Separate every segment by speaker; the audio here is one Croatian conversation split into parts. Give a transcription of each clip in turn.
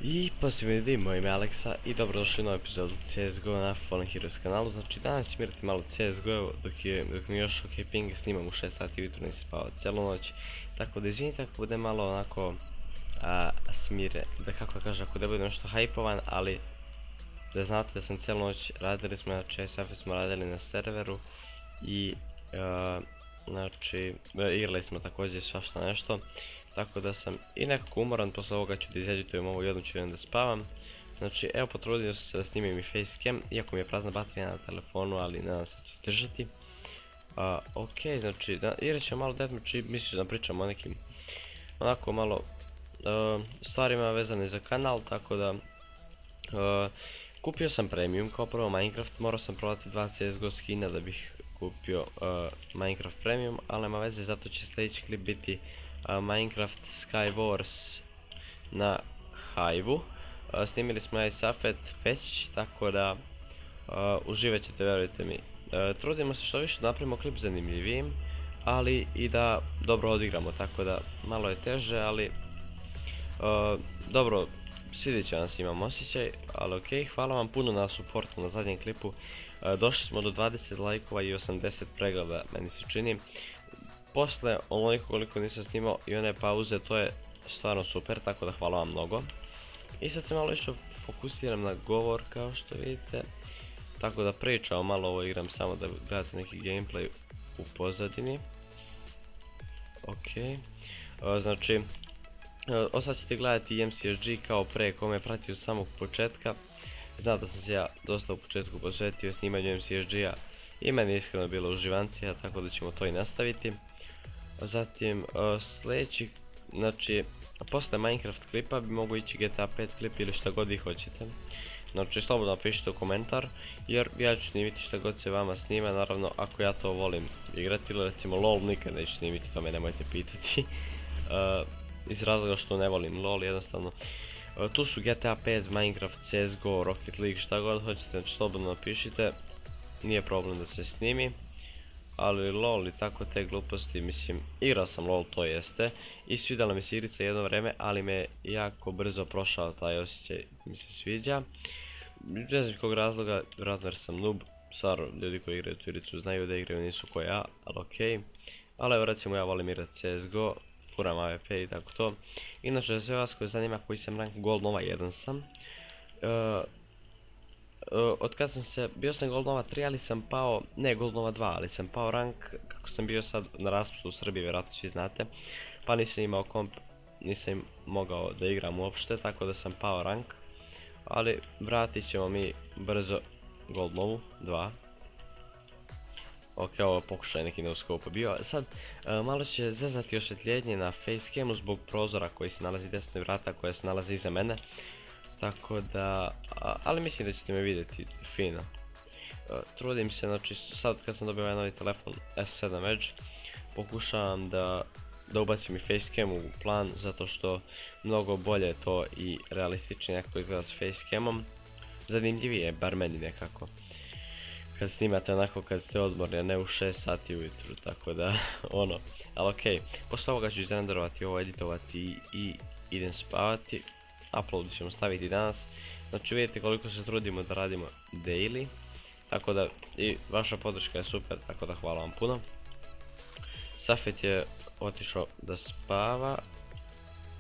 Speaker 1: I pozivam ljudi, moje ime Aleksa i dobrodošli u novu epizodu CSGO na Fallen Heroes kanalu. Znači danas ću mirati malo CSGO dok mi još ok ping, snimam u 6 sati ujutro, nisam spavao cijelu noć. Tako da izvinite ako bude malo onako smire, da kako kažem, ako da bude nešto hajpovan, ali da znate da sam cijelu noć radili smo, znači SF smo radili na serveru i znači igrali smo također svašta nešto. Tako da sam i nekako umoran, posle ovoga ću da izeditujem ovo, jednu ću da spavam. Znači evo, potrudio sam se da snimim i facecam, iako mi je prazna baterija na telefonu, ali nadam se da će izdržati. Ok, znači igrat ćemo malo deathmatch i mislim da pričam o nekim onako malo stvarima vezane za kanal, tako da kupio sam premium kao prvo Minecraft, morao sam prodati 2 CSGO skina da bih kupio Minecraft premium, ali nema veze, zato će sljedeći klip biti Minecraft Skywars na Hive-u. Snimili smo ja i Safet već, tako da uživat ćete, vjerujte mi. Trudimo se što više da napravimo klip zanimljivijim, ali i da dobro odigramo, tako da malo je teže, ali dobro, svidjet će nas, imam osjećaj, ali ok, hvala vam puno na supportu na zadnjem klipu. Došli smo do 20 lajkova i 80 pregleda, meni se čini. Posle onoliko koliko nisam snimao i one pauze, to je stvarno super, tako da hvala vam mnogo. I sad se malo više fokusiram na govor, kao što vidite. Tako da pričam malo, ovo igram samo da gledate neki gameplay u pozadini. Ok, znači osad ćete gledati MCSG kao pre, ko me prati od samog početka. Znam da sam se ja dosta u početku posvetio snimanju MCSG-a i meni je iskreno bilo uživancija, tako da ćemo to i nastaviti. Zatim sljedeći, znači posle Minecraft klipa bi mogu ići GTA 5 klip ili šta god vi hoćete. Znači slobodno napišite u komentar, jer ja ću snimiti šta god se vama snima, naravno ako ja to volim igrati, ili recimo LOL nikad neću snimiti, to me nemojte pitati. Iz razloga što ne volim LOL, jednostavno. Tu su GTA 5, Minecraft, CSGO, Rocket League, šta god hoćete, znači slobodno napišite, nije problem da se snimi. Ali LOL i tako te gluposti, mislim, igrao sam LOL, to jeste, i svidjela mi se igrica jedno vreme, ali me jako brzo prošao taj osjećaj, mi se sviđa. Ne znam kog razloga, vjerojatno jer sam noob, stvarno ljudi koji igraju tu igricu znaju da igraju, nisu ko ja, ali okej. Ali evo recimo ja volim igrati CSGO, furam AWP i tako to. Inače za sve vas koji zanima koji sam rank Gold Nova 1 sam. Otkad sam se, bio sam Gold Nova 3, ali sam pao, ne Gold Nova 2, ali sam pao rank kako sam bio sad na raspustu u Srbiji, vjerojatno svi znate. Pa nisam imao komp, nisam mogao da igram uopšte, tako da sam pao rank. Ali vratit ćemo mi brzo Gold Novu 2. Ok, ovo pokušaj neki no-scope bio. Sad, malo će zezati osvjetljenje na facecamu zbog prozora koji se nalazi desno vrata koja se nalazi iza mene. Tako da, ali mislim da ćete me vidjeti fino. Trudim se, znači sad kad sam dobio ovaj novi telefon S7 Edge, pokušavam da ubacim i facecam u plan, zato što mnogo bolje to i realističnije nekako izgleda s facecamom. Zanimljivije je, bar meni nekako, kad snimate onako kad ste odmorni, a ne u 6 sati ujutru, tako da, ono, ali okej. Posle ovoga ću izrenderovati ovo, editovati i idem spavati. Upload ćemo staviti danas, znači vidite koliko se trudimo da radimo daily, tako da i vaša podrška je super, tako da hvala vam puno. Safet je otišao da spava,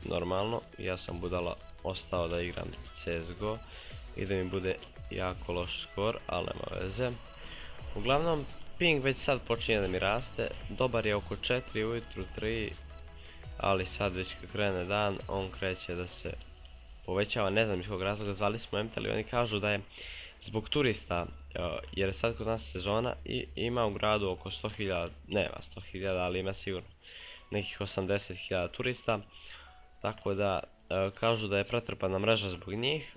Speaker 1: normalno, ja sam budala ostao da igram CSGO i da mi bude jako loš skor, ali nema veze. Uglavnom, ping već sad počinje da mi raste, dobar je oko 4 ujutru, 3, ali sad već kad krene dan, on kreće da se povećava, ne znam iz kog razloga, zvali smo MTL i oni kažu da je zbog turista, jer je sad kod nas sezona i ima u gradu oko 100.000, nema 100.000, ali ima sigurno nekih 80.000 turista, tako da kažu da je pretrpana mreža zbog njih,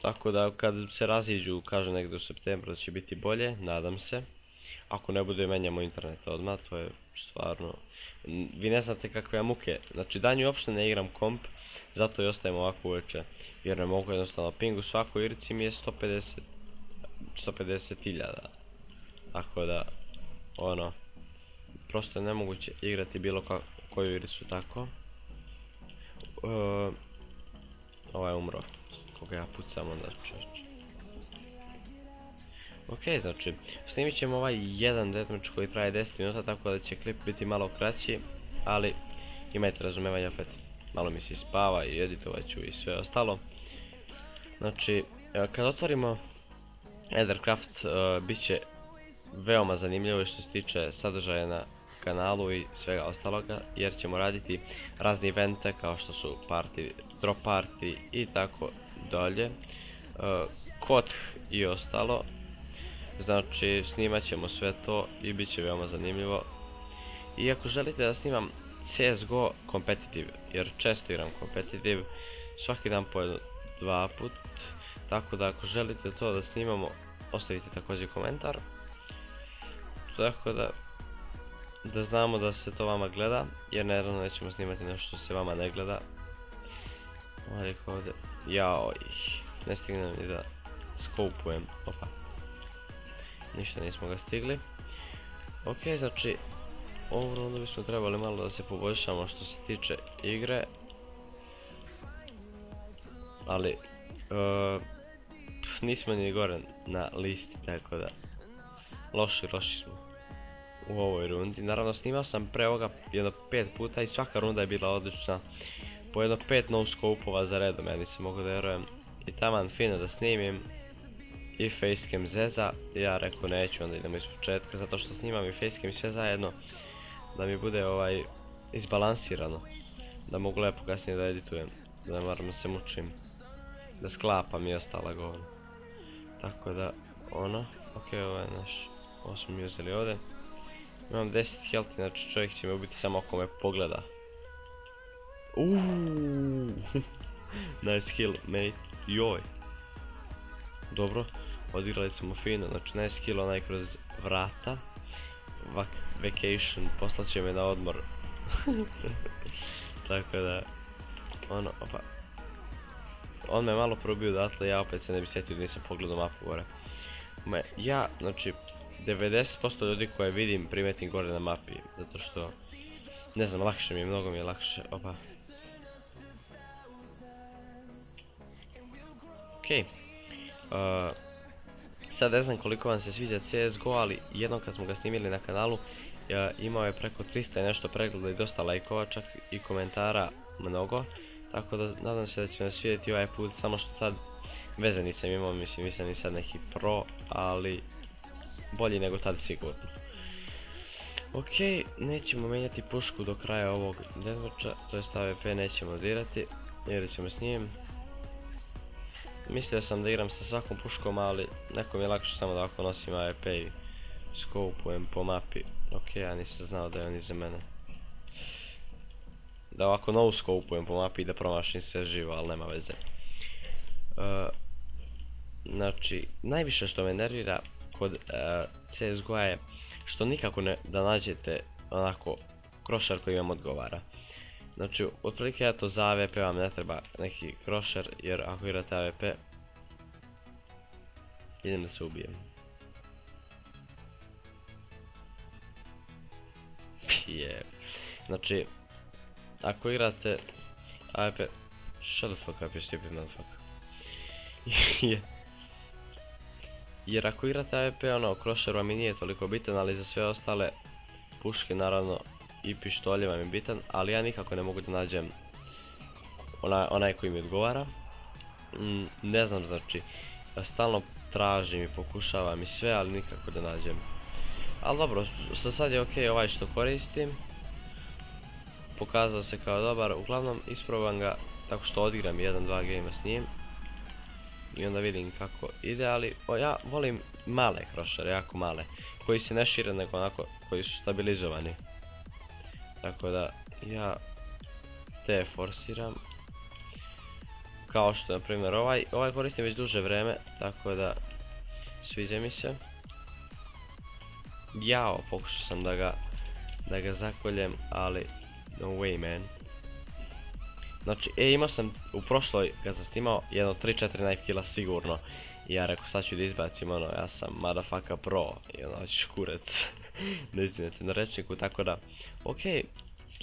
Speaker 1: tako da kad se raziđu, kažu negdje u septembru da će biti bolje, nadam se. Ako ne bude, menjamo internet odmah, to je stvarno, vi ne znate kakve muke, znači danju uopšte ne igram komp, zato i ostajem ovako uveče, jer ne mogu jednostavno, ping u svakoj igrici mi je 150.000, tako da, ono, prosto je nemoguće igrati bilo koju igricu tako. Ovaj je umro. Koga ja pucam onda čovječ. Ok, znači, snimit ćemo ovaj jedan deathmatch koji traje 10 minuta, tako da će klip biti malo kraći, ali imajte razumevanja opet. Malo mi se ispava i editovat ću i sve ostalo. Znači, kad otvorimo Ethercraft, bit će veoma zanimljivo što se tiče sadržaja na kanalu i svega ostaloga, jer ćemo raditi razne evente kao što su party, drop party i tako dalje, koth i ostalo. Znači, snimat ćemo sve to i bit će veoma zanimljivo. I ako želite da snimam CSGO competitive, jer često igram competitive, svaki dan po dva put, tako da ako želite to da snimamo, ostavite također komentar, tako da znamo da se to vama gleda, jer naravno nećemo snimati nešto što se vama ne gleda. Ovdje, jaoj, ne stignem ni da skopujem, opa, ništa nismo ga stigli. Ok, znači, ovu rundu bismo trebali malo da se poboljšamo što se tiče igre, ali nismo ni gore na listi, tako da loši smo u ovoj rundi. Naravno, snimao sam pre ovoga jedno 5 puta i svaka runda je bila odlična, po jedno 5 no scope-ova za redom, ja nisam mogu da vjerujem. I taman fino da snimim i facecam zeza, ja rekao neću, onda idemo iz početka, zato što snimam i facecam i sve zajedno, da mi bude izbalansirano, da mogu lepo kasnije da editujem, da ne moram da se mučim, da sklapam i ostala govna. Tako da, ok, ovo je naš, ovo smo mi uzeli ovdje. Imam 10 health, znači čovjek će me ubiti samo ako me pogleda. Nice kill, mate, joj. Dobro, odigrali smo fino, znači nice kill onaj kroz vrata. Vacation, poslat će me na odmor. Tako da, opa. On me malo probio odatle, ja opet se ne bi sjetio da nisam pogledao mapu gore. Ja, znači, 90% ljudi koje vidim primetim gore na mapi, zato što, ne znam, lakše mi je, mnogo mi je lakše, opa. Ok. Sad ne znam koliko vam se sviđa CSGO, ali jednom kad smo ga snimili na kanalu, imao je preko 300 i nešto pregleda i dosta lajkova, čak i komentara mnogo. Tako da nadam se da će nas svidjeti ovaj put, samo što sad veze nisam imao, mislim nisam sad neki pro, ali bolji nego tad sigurno. Ok, nećemo menjati pušku do kraja ovog deathmatcha, to jest AWP nećemo dirati, jer ćemo s njim. Mislio sam da igram sa svakom puškom, ali neko mi je lakše samo da ako nosim AWP i skopujem po mapi. Ok, ja nisam znao da je on iza mene. Da ovako no skopujem po mapi i da promašim sve živo, ali nema veze. Znači, najviše što me nervira kod CSGO-a je što nikako ne da nađete onako krošar koji vam odgovara. Znači, otprilike ja to za AWP vam ne treba neki krošer, jer ako igrate AWP, idem da se ubijem. Znači, ako igrate AWP, shut the fuck up, you stupid motherfucker. Jer ako igrate AWP, krošer vam i nije toliko bitan, ali za sve ostale puške naravno i pištolje vam je bitan, ali ja nikako ne mogu da nađem onaj koji mi odgovara. Ne znam, znači, stalno tražim i pokušavam i sve, ali nikako da nađem. Ali dobro, sad je ok ovaj što koristim. Pokazao se kao dobar, uglavnom isprobam ga tako što odigram 1-2 gamea s njim. I onda vidim kako ide, ali ja volim male krošere, jako male, koji se ne šire nego onako, koji su stabilizovani. Tako da ja te forsiram. Kao što na primjer ovaj koristim već duže vreme, tako da sviđa mi se. Jao, pokušao sam da ga zakoljem, ali no way man. Znači, imao sam u prošloj, kad sam snimao, jedno 3-4 knife killa sigurno. I ja rekao, sad ću da izbacim ja sam motherfucker pro, i ćeš kurec. Ne izvinete na rečniku, tako da, ok,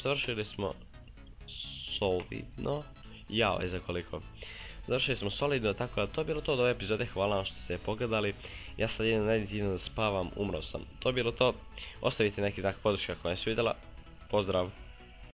Speaker 1: završili smo solidno. Jao, za koliko. Završili smo solidno, tako da to je bilo to od ove epizode, hvala vam što ste je pogledali. Ja sad idem da spavam, umro sam. To je bilo to, ostavite neki znak podrške ako vam se vidjela. Pozdrav!